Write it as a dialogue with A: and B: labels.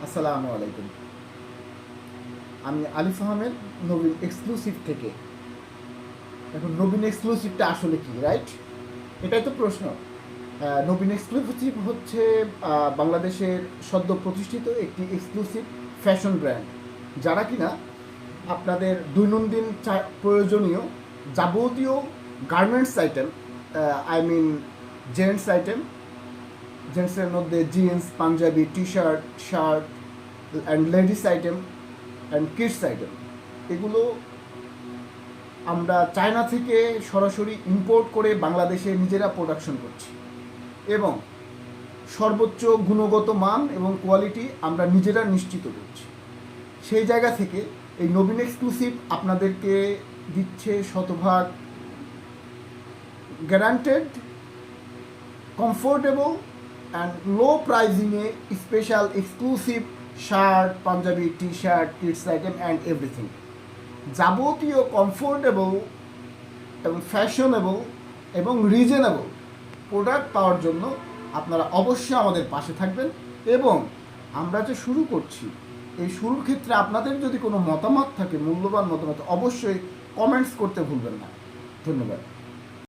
A: আসসালামু আলাইকুম। আমি আলিফ আহমেদ, নবীন এক্সক্লুসিভ থেকে। এখন নবীন এক্সক্লুসিভটা আসলে কি, রাইট? এটাই তো প্রশ্ন। নবীন এক্সক্লুসিভ হচ্ছে বাংলাদেশের সদ্য প্রতিষ্ঠিত একটি এক্সক্লুসিভ ফ্যাশন ব্র্যান্ড, যারা কিনা আপনাদের দৈনন্দিন প্রয়োজনীয় যাবতীয় garments item, I mean gents item, জেন্টসের মধ্যে jeans, panjabi, T shirt, shirt and ladies item and kids item, এগুলো আমরা চায়না থেকে সরাসরি ইম্পোর্ট করে বাংলাদেশে নিজেরা প্রোডাকশন করছি এবং সর্বোচ্চ গুণগত মান এবং কোয়ালিটি আমরা নিজেরা নিশ্চিত করছি। সেই জায়গা থেকে এই নবীন এক্সক্লুসিভ আপনাদেরকে দিচ্ছে শতভাগ গ্যারান্টেড, কমফোর্টেবল অ্যান্ড লো প্রাইজিংয়ে special exclusive shirt, panjabi, T shirt, kids item and everything. যাবতীয় কমফোর্টেবল এবং ফ্যাশনেবল এবং রিজনেবল প্রোডাক্ট পাওয়ার জন্য আপনারা অবশ্যই আমাদের পাশে থাকবেন। এবং আমরা যে শুরু করছি, এই শুরুর ক্ষেত্রে আপনাদের যদি কোনো মতামত থাকে, মূল্যবান মতামত, অবশ্যই কমেন্টস করতে ভুলবেন না। ধন্যবাদ।